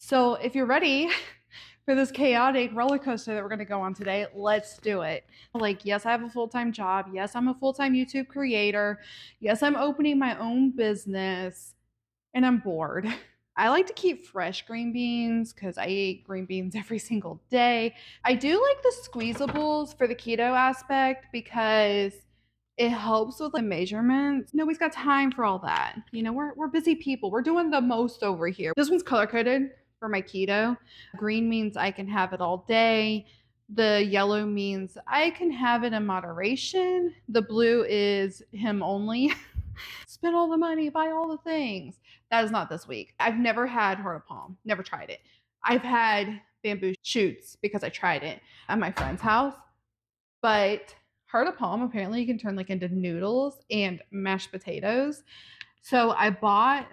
So if you're ready for this chaotic roller coaster that we're going to go on today, let's do it. Like, yes, I have a full-time job. Yes, I'm a full-time YouTube creator. Yes, I'm opening my own business and I'm bored. I like to keep fresh green beans because I eat green beans every single day. I do like the squeezables for the keto aspect because it helps with the measurements. Nobody's got time for all that. We're busy people. We're doing the most over here. This one's color coded for my keto. Green means I can have it all day. The yellow means I can have it in moderation. The blue is him only. Spend all the money, buy all the things. That is not this week. I've never had heart of palm, never tried it. I've had bamboo shoots because I tried it at my friend's house, but heart of palm apparently you can turn like into noodles and mashed potatoes. So I bought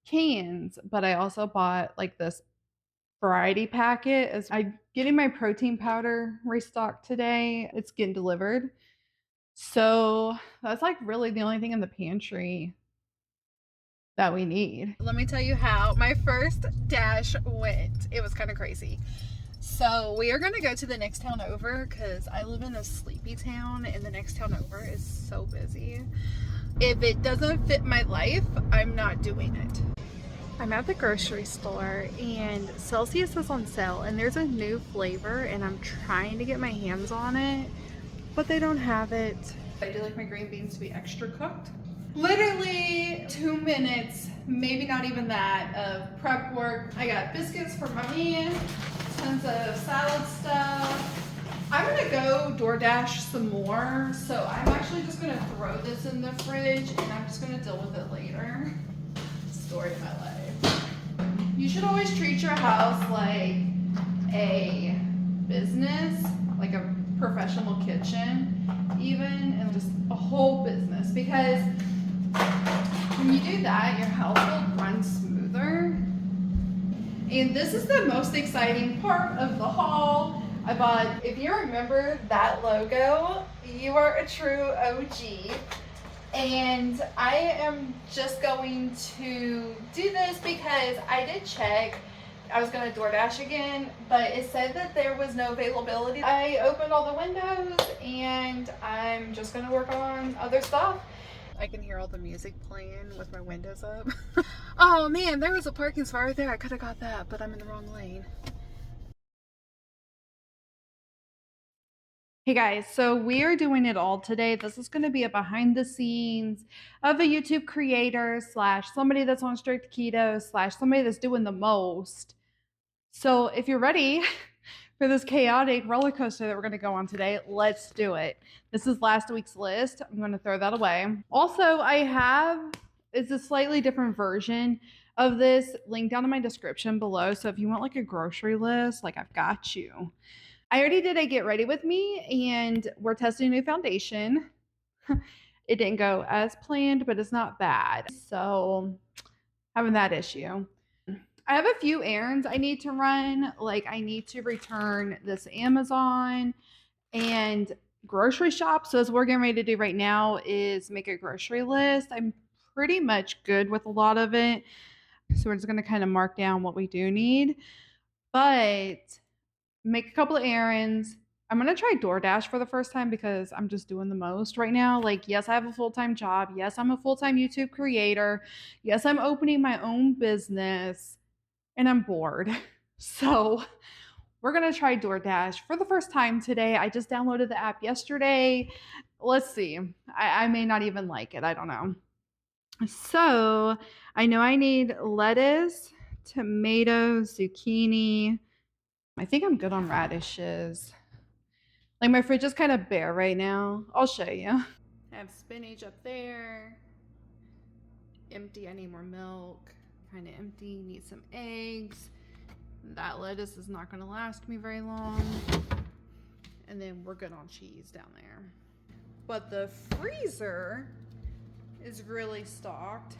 cans, but I also bought like this variety packet as I'm getting my protein powder restocked today. It's getting delivered. So that's like really the only thing in the pantry that we need. Let me tell you how my first dash went. It was kind of crazy. So we are going to go to the next town over because I live in a sleepy town and the next town over is so busy. If it doesn't fit my life, I'm not doing it. I'm at the grocery store and Celsius is on sale and there's a new flavor and I'm trying to get my hands on it, but they don't have it. I do like my green beans to be extra cooked. Literally 2 minutes, maybe not even that, of prep work. I got biscuits for my man, tons of salad stuff. I'm gonna go DoorDash some more, so I'm actually just gonna throw this in the fridge and I'm just gonna deal with it later. Story of my life. You should always treat your house like a business, like a professional kitchen, even, and just a whole business, because when you do that, your household runs smoother. And this is the most exciting part of the haul. I bought, if you remember that logo, you are a true OG. And I am just going to do this because I did check. I was going to DoorDash again, but it said that there was no availability. I opened all the windows and I'm just going to work on other stuff. I can hear all the music playing with my windows up. Oh man, there was a parking spot right there. I could have got that, but I'm in the wrong lane. Hey guys, so we are doing it all today. This is going to be a behind the scenes of a YouTube creator slash somebody that's on strict keto slash somebody that's doing the most. So if you're ready for this chaotic roller coaster that we're going to go on today, let's do it. This is last week's list. I'm going to throw that away. Also, it's a slightly different version of this link down in my description below. So if you want like a grocery list, like I've got you. I already did a get ready with me and we're testing a new foundation. It didn't go as planned, but it's not bad. So having that issue. I have a few errands I need to run. Like I need to return this Amazon and grocery shop. So as we're getting ready to do right now is make a grocery list. I'm pretty much good with a lot of it. So we're just going to kind of mark down what we do need. But make a couple of errands. I'm going to try DoorDash for the first time because I'm just doing the most right now. Like, yes, I have a full-time job. Yes, I'm a full-time YouTube creator. Yes, I'm opening my own business and I'm bored. So we're going to try DoorDash for the first time today. I just downloaded the app yesterday. Let's see. I may not even like it. I don't know. So I know I need lettuce, tomatoes, zucchini. I think I'm good on radishes. Like my fridge is kind of bare right now. I'll show you. I have spinach up there. Empty, I need more milk. Kind of empty, need some eggs. That lettuce is not going to last me very long. And then we're good on cheese down there. But the freezer is really stocked.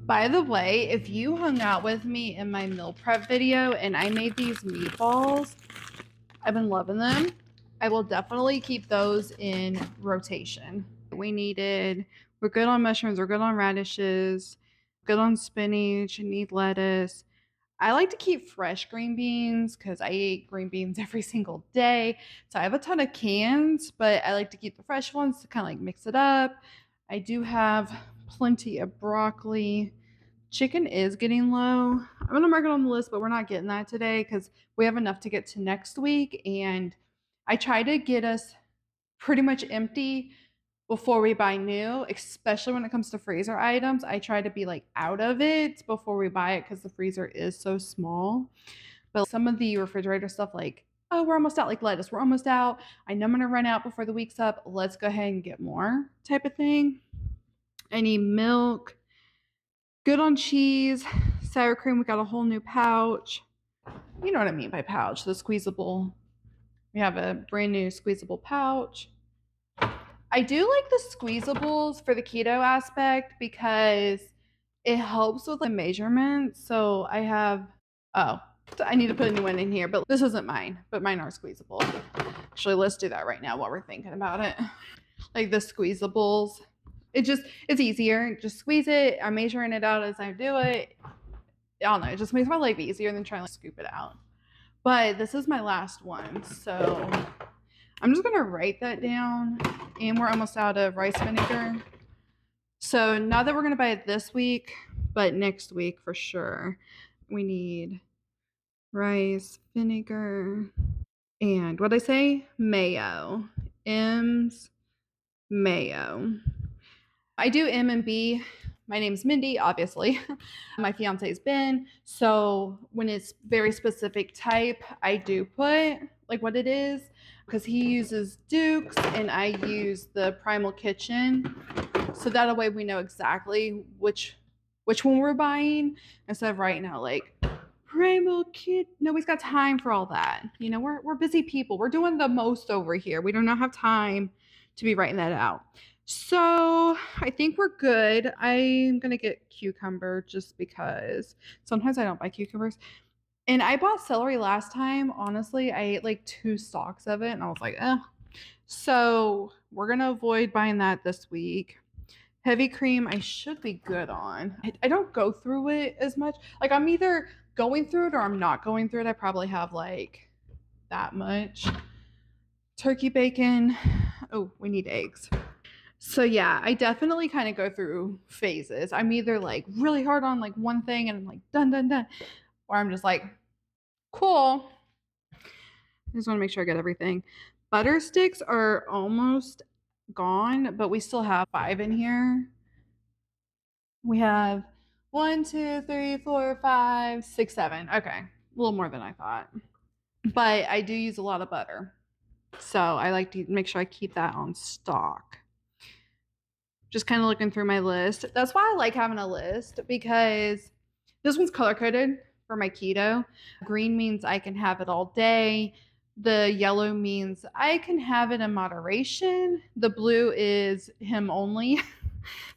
By the way, if you hung out with me in my meal prep video and I made these meatballs, I've been loving them. I will definitely keep those in rotation. We're good on mushrooms, we're good on radishes, good on spinach, need lettuce. I like to keep fresh green beans because I eat green beans every single day. So I have a ton of cans, but I like to keep the fresh ones to kind of like mix it up. I do have plenty of broccoli. Chicken is getting low. I'm going to mark it on the list, but we're not getting that today because we have enough to get to next week. And I try to get us pretty much empty before we buy new, especially when it comes to freezer items. I try to be like out of it before we buy it because the freezer is so small. But some of the refrigerator stuff, like, oh, we're almost out, like lettuce, we're almost out. I know I'm going to run out before the week's up. Let's go ahead and get more type of thing. I need milk. Good on cheese. Sour cream, we got a whole new pouch. You know what I mean by pouch, the squeezable. We have a brand new squeezable pouch. I do like the squeezables for the keto aspect because it helps with the measurements. So I have, oh, I need to put a new one in here, but this isn't mine, but mine are squeezable. Actually, let's do that right now while we're thinking about it. Like the squeezables, it's easier. Just squeeze it. I'm measuring it out as I do it. I don't know. It just makes my life easier than trying to scoop it out. But this is my last one. So I'm just going to write that down. And we're almost out of rice vinegar. So not that we're going to buy it this week, but next week for sure. We need rice vinegar and what did I say? Mayo. M's mayo. I do M and B. My name's Mindy, obviously. My fiance is Ben. So when it's very specific type, I do put like what it is because he uses Duke's and I use the Primal Kitchen. So that way we know exactly which one we're buying instead of writing out like Primal Kit. Nobody's got time for all that. You know, we're busy people. We're doing the most over here. We do not have time to be writing that out. So I think we're good. I'm going to get cucumber just because sometimes I don't buy cucumbers. And I bought celery last time. Honestly, I ate like 2 stalks of it and I was like, eh. So we're going to avoid buying that this week. Heavy cream, I should be good on. I don't go through it as much. Like I'm either going through it or I'm not going through it. I probably have like that much. Turkey bacon. Oh, we need eggs. So yeah, I definitely kind of go through phases. I'm either like really hard on like one thing and I'm like done, done, done. Or I'm just like, cool. I just want to make sure I get everything. Butter sticks are almost gone, but we still have 5 in here. We have 1, 2, 3, 4, 5, 6, 7. Okay, a little more than I thought. But I do use a lot of butter. So I like to make sure I keep that on stock. Just kind of looking through my list. That's why I like having a list because this one's color coded for my keto. Green means I can have it all day. The yellow means I can have it in moderation. The blue is him only.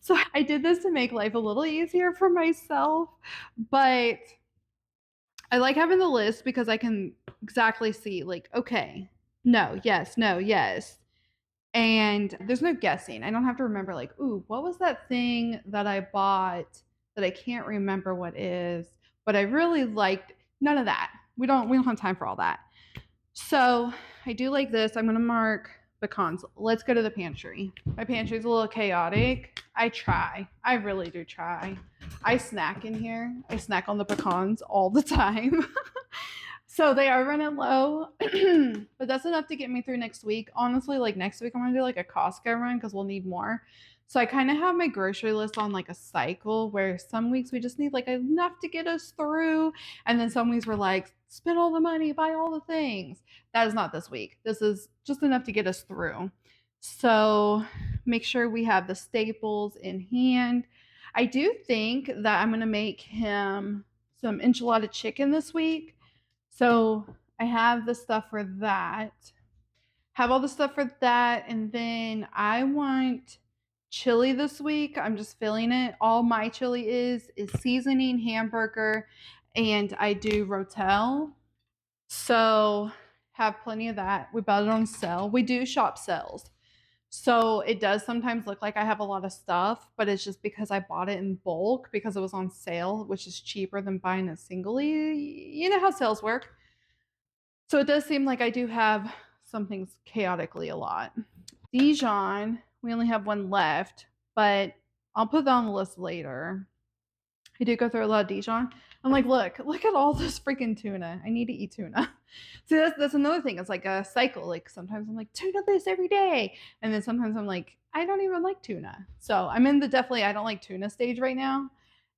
So I did this to make life a little easier for myself. But I like having the list because I can exactly see, like, okay, no, yes, no, yes. And there's no guessing. I don't have to remember, like, ooh, what was that thing that I bought that I can't remember what is, but I really liked? None of that. We don't have time for all that. So I do like this. I'm gonna mark pecans. Let's go to the pantry. My pantry's a little chaotic. I try. I really do try. I snack in here. I snack on the pecans all the time. So they are running low, but that's enough to get me through next week. Honestly, like next week, I'm gonna do like a Costco run because we'll need more. So I kind of have my grocery list on like a cycle where some weeks we just need like enough to get us through. And then some weeks we're like, spend all the money, buy all the things. That is not this week. This is just enough to get us through. So make sure we have the staples in hand. I do think that I'm gonna make him some enchilada chicken this week. So I have the stuff for that. Have all the stuff for that. And then I want chili this week. I'm just feeling it. All my chili is seasoning, hamburger, and I do rotel. So have plenty of that. We bought it on sale. We do shop sales. So it does sometimes look like I have a lot of stuff, but it's just because I bought it in bulk because it was on sale, which is cheaper than buying it singly. You know how sales work. So it does seem like I do have some things chaotically a lot. Dijon, we only have one left, but I'll put that on the list later. I do go through a lot of Dijon. I'm like, look at all this freaking tuna. I need to eat tuna. See, that's another thing. It's like a cycle. Like sometimes I'm like, tuna this every day. And then sometimes I'm like, I don't even like tuna. So I'm in the definitely I don't like tuna stage right now.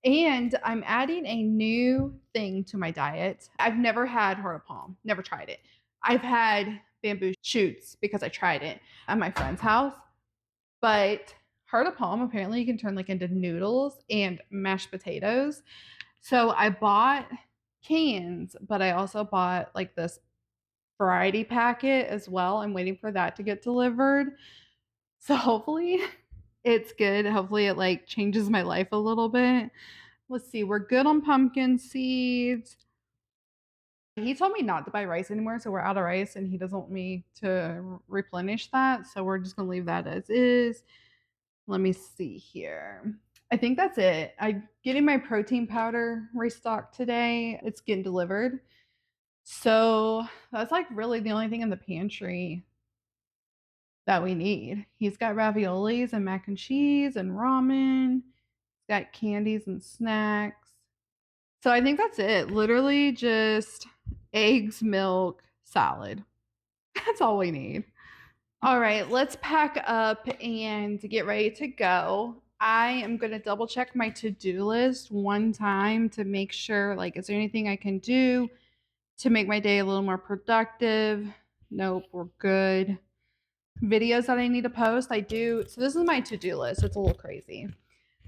And I'm adding a new thing to my diet. I've never had heart of palm, never tried it. I've had bamboo shoots because I tried it at my friend's house. But heart of palm apparently you can turn like into noodles and mashed potatoes. So I bought cans, but I also bought like this variety packet as well. I'm waiting for that to get delivered. So hopefully it's good. Hopefully it like changes my life a little bit. Let's see. We're good on pumpkin seeds. He told me not to buy rice anymore, so we're out of rice and he doesn't want me to replenish that. So we're just going to leave that as is. Let me see here. I think that's it. I'm getting my protein powder restocked today. It's getting delivered. So that's like really the only thing in the pantry that we need. He's got raviolis and mac and cheese and ramen. He's got candies and snacks. So I think that's it. Literally just eggs, milk, salad. That's all we need. All right, let's pack up and get ready to go. I am going to double check my to-do list one time to make sure, like, is there anything I can do to make my day a little more productive? Nope, we're good. Videos that I need to post, I do. So this is my to-do list. It's a little crazy.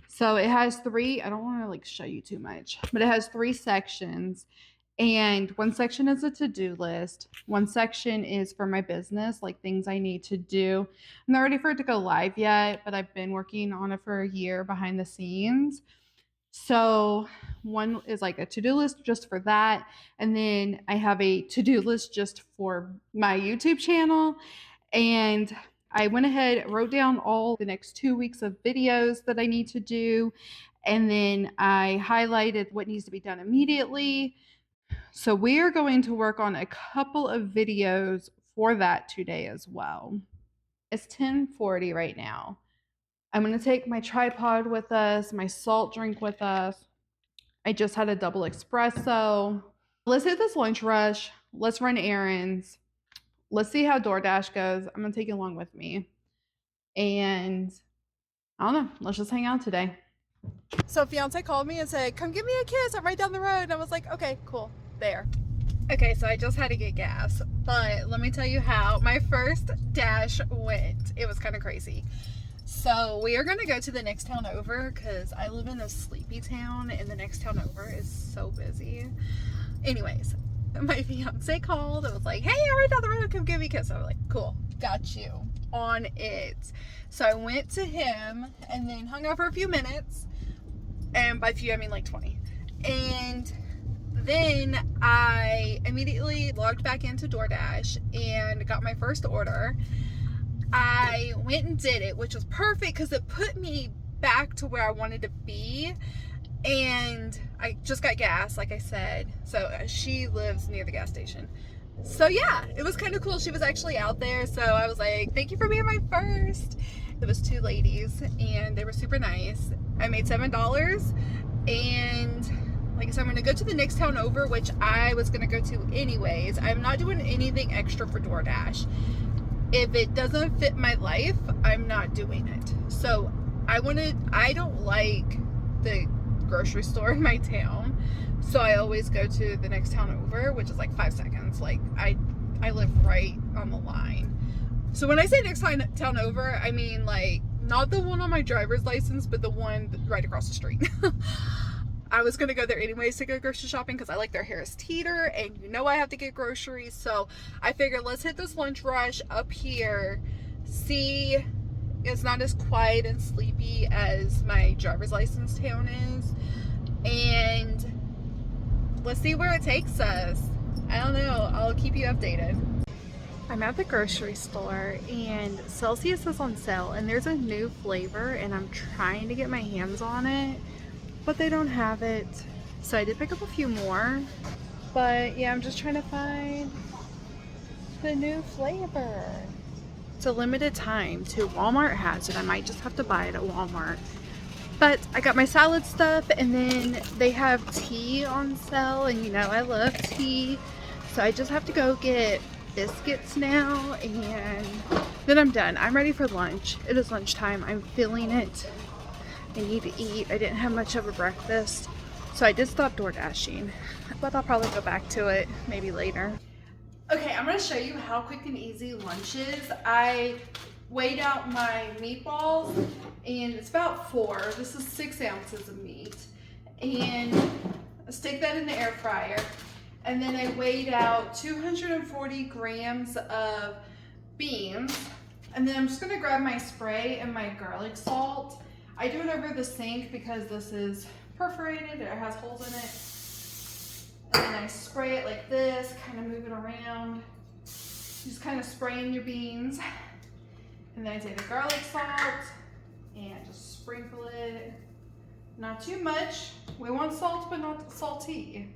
So it has three, I don't want to like show you too much, but it has 3 sections. And one section is a to-do list. One section is for my business, like things I need to do. I'm not ready for it to go live yet, but I've been working on it for a year behind the scenes. So one is like a to-do list just for that. And then I have a to-do list just for my YouTube channel. And I went ahead, wrote down all the next 2 weeks of videos that I need to do. And then I highlighted what needs to be done immediately. So we are going to work on a couple of videos for that today as well. It's 10:40 right now. I'm going to take my tripod with us, my salt drink with us. I just had a double espresso. Let's hit this lunch rush. Let's run errands. Let's see how DoorDash goes. I'm going to take it along with me. And I don't know. Let's just hang out today. So fiance called me and said, come give me a kiss. I'm right down the road. And I was like, okay, cool. There. Okay, so I just had to get gas, but let me tell you how my first dash went. It was kind of crazy. So we are going to go to the next town over because I live in a sleepy town and the next town over is so busy. Anyways, my fiance called and was like, hey, I'm right down the road. Come give me a kiss. I was like, cool, got you on it. So I went to him and then hung out for a few minutes. And by few, I mean like 20. And then I immediately logged back into DoorDash and got my first order. I went and did it, which was perfect because it put me back to where I wanted to be. And I just got gas, like I said. So she lives near the gas station. So yeah, it was kind of cool. She was actually out there. So I was like, thank you for being my first. It was 2 ladies and they were super nice. I made $7 and like I said, I'm going to go to the next town over, which I was going to go to anyways. I'm not doing anything extra for DoorDash. If it doesn't fit my life, I'm not doing it. So I don't like the grocery store in my town. So I always go to the next town over, which is like 5 seconds. Like I live right on the line. So when I say next town over, I mean like not the one on my driver's license, but the one right across the street. I was going to go there anyways to go grocery shopping because I like their Harris Teeter and you know I have to get groceries. So I figured let's hit this lunch rush up here. See, it's not as quiet and sleepy as my driver's license town is. And let's see where it takes us. I don't know. I'll keep you updated. I'm at the grocery store and Celsius is on sale and there's a new flavor and I'm trying to get my hands on it, but they don't have it. So I did pick up a few more, but yeah, I'm just trying to find the new flavor. It's a limited time too. Walmart has it. I might just have to buy it at Walmart. But I got my salad stuff, and then they have tea on sale, and you know I love tea. So I just have to go get biscuits now, and then I'm done. I'm ready for lunch. It is lunchtime. I'm feeling it. I need to eat. I didn't have much of a breakfast, so I did stop DoorDashing, but I'll probably go back to it maybe later. Okay, I'm going to show you how quick and easy lunch is. I weighed out my meatballs and it's about 4. This is 6 ounces of meat. And I stick that in the air fryer. And then I weighed out 240 grams of beans. And then I'm just going to grab my spray and my garlic salt. I do it over the sink because this is perforated. It has holes in it. And then I spray it like this, kind of move it around. Just kind of spraying your beans. And then I take the garlic salt and just sprinkle it. Not too much. We want salt, but not salty.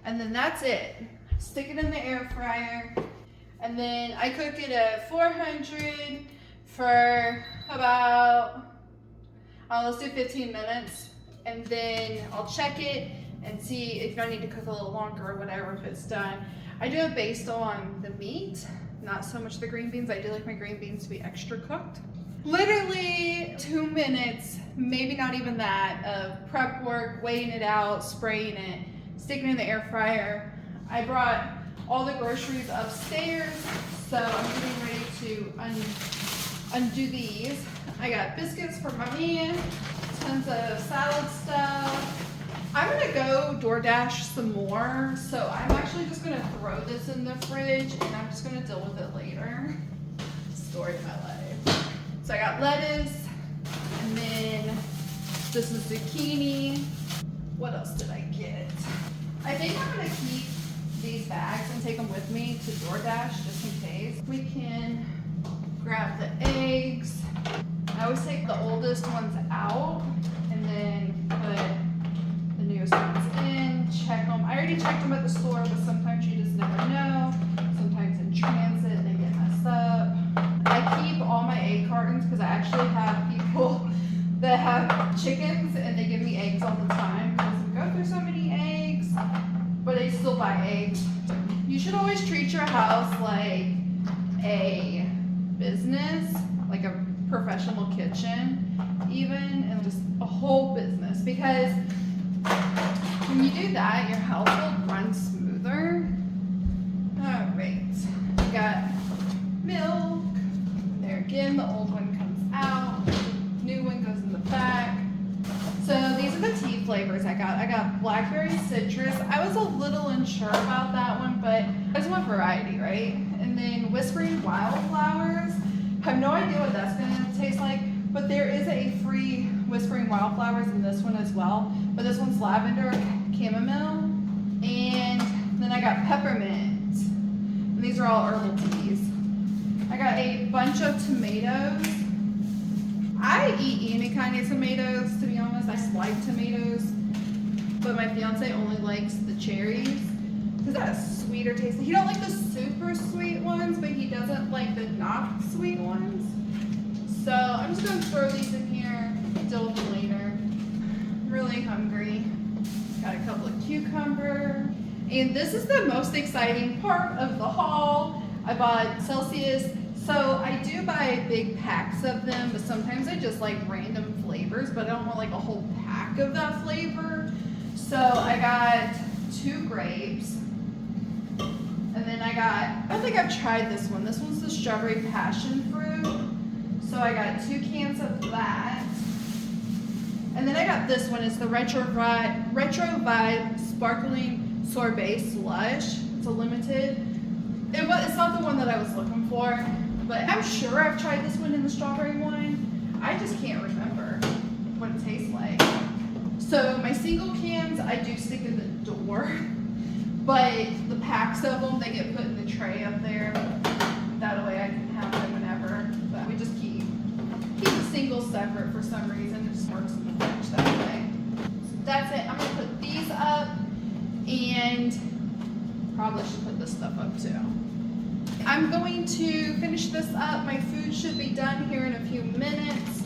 And then that's it. Stick it in the air fryer. And then I cook it at 400 for about, let's do 15 minutes. And then I'll check it and see if I need to cook a little longer or whatever if it's done. I do it based on the meat, not so much the green beans. I do like my green beans to be extra cooked. Literally 2 minutes, maybe not even that, of prep work, weighing it out, spraying it, sticking it in the air fryer. I brought all the groceries upstairs, so I'm getting ready to undo these. I got biscuits for my man, tons of salad stuff. I'm gonna go DoorDash some more, so I'm actually just gonna throw this in the fridge and I'm just gonna deal with it later. Story of my life. So I got lettuce, and then this is zucchini. What else did I get? I think I'm gonna keep these bags and take them with me to DoorDash just in case. We can grab the eggs. I always take the oldest ones out and then put the newest ones in, check them. I already checked them at the store, but sometimes you just never know. Sometimes in transit they get messed up. I keep all my egg cartons because I actually have people that have chickens and they give me eggs all the time because we go through so many eggs, but they still buy eggs. You should always treat your house like a business, like a professional kitchen even, and just a whole business, because when you do that, your household runs smoother. All right, we got milk. There again, the old one comes out, new one goes in the back. So these are the tea flavors I got. I got blackberry citrus. I was a little unsure about that one, but I just want variety, right? And then whispering wildflowers. I have no idea what that's gonna taste like, but there is a free whispering wildflowers in this one as well. But this one's lavender, chamomile, and then I got peppermint. And these are all herbal teas. I got a bunch of tomatoes. I eat any kind of tomatoes, to be honest. I like tomatoes, but my fiance only likes the cherries because that's sweeter taste. He don't like the super sweet ones, but he doesn't like the not sweet ones. So I'm just gonna throw these in here, deal with it later. I'm really hungry. Got a couple of cucumber. And this is the most exciting part of the haul. I bought Celsius. So I do buy big packs of them, but sometimes I just like random flavors, but I don't want like a whole pack of that flavor. So I got 2 grapes. And then I don't think I've tried this one. This one's the strawberry passion fruit. So I got 2 cans of that. And then I got this one. It's the Retro Vibe Sparkling Sorbet Slush. It's a limited. It's not the one that I was looking for, but I'm sure I've tried this one in the strawberry one. I just can't remember what it tastes like. So my single cans, I do stick in the door, but the packs of them, they get put in the tray up there. That way I can have them whenever. But we just keep the singles separate for some reason. It just works in the fridge that way. So that's it. I'm going to put these up, and probably should put this stuff up too. I'm going to finish this up. My food should be done here in a few minutes.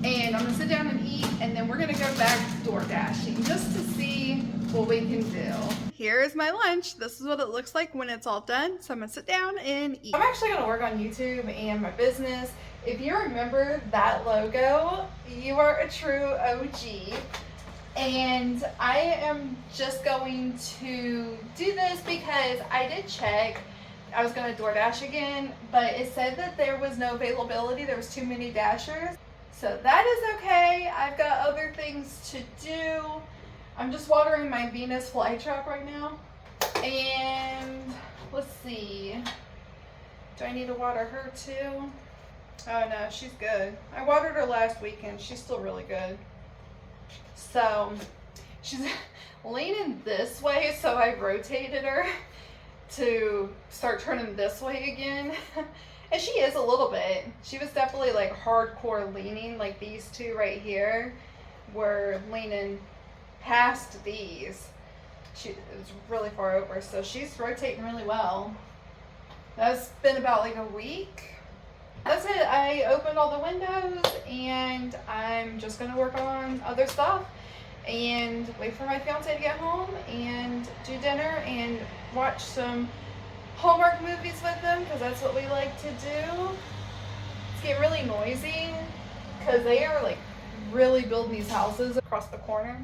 And I'm going to sit down and eat, and then we're going to go back door dashing just to see what we can do. Here's my lunch. This is what it looks like when it's all done. So I'm going to sit down and eat. I'm actually going to work on YouTube and my business. If you remember that logo, you are a true OG. And I am just going to do this because I did check. I was going to DoorDash again, but it said that there was no availability. There was too many dashers. So that is okay. I've got other things to do. I'm just watering my Venus flytrap right now. And let's see. Do I need to water her too? Oh no, she's good. I watered her last weekend. She's still really good. So she's leaning this way, so I rotated her to start turning this way again. And she is a little bit. She was definitely like hardcore leaning, like these two right here were leaning past these. It was really far over, so she's rotating really well. That's been about like a week. That's it. I opened all the windows and I'm just gonna work on other stuff and wait for my fiance to get home and do dinner and watch some Hallmark movies with them, because that's what we like to do. It's getting really noisy because they are like really building these houses across the corner.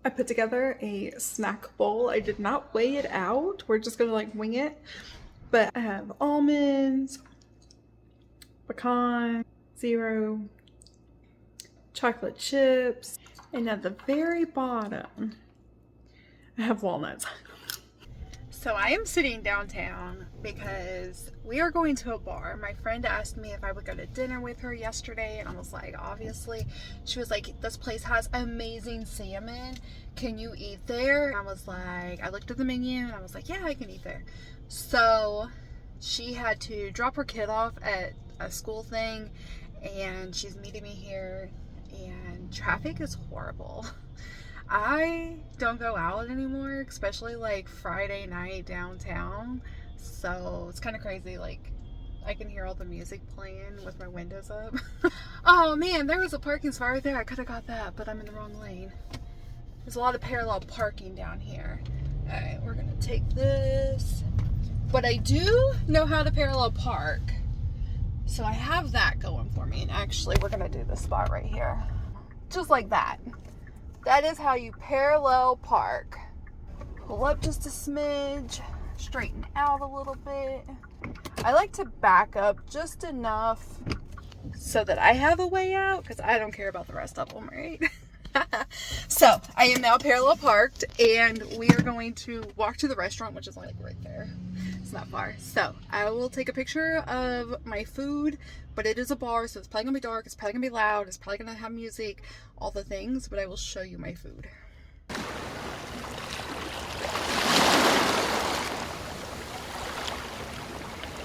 I put together a snack bowl. I did not weigh it out. We're just gonna like wing it. But I have almonds, pecan, zero, chocolate chips, and at the very bottom, I have walnuts. So I am sitting downtown because we are going to a bar. My friend asked me if I would go to dinner with her yesterday, and I was like, obviously. She was like, this place has amazing salmon. Can you eat there? And I was like, I looked at the menu and I was like, yeah, I can eat there. So she had to drop her kid off at a school thing, and she's meeting me here, and traffic is horrible. I don't go out anymore, especially like Friday night downtown, so it's kind of crazy. Like, I can hear all the music playing with my windows up. Oh man, there was a parking spot right there. I could have got that, but I'm in the wrong lane. There's a lot of parallel parking down here. Alright, we're gonna take this. But I do know how to parallel park, so I have that going for me. And actually, we're gonna do this spot right here. Just like that. That is how you parallel park. Pull up just a smidge, straighten out a little bit. I like to back up just enough so that I have a way out, because I don't care about the rest of them, right? So I am now parallel parked, and we are going to walk to the restaurant, which is like right there. It's not far. So I will take a picture of my food, but it is a bar, so it's probably gonna be dark, it's probably gonna be loud, it's probably gonna have music, all the things, but I will show you my food.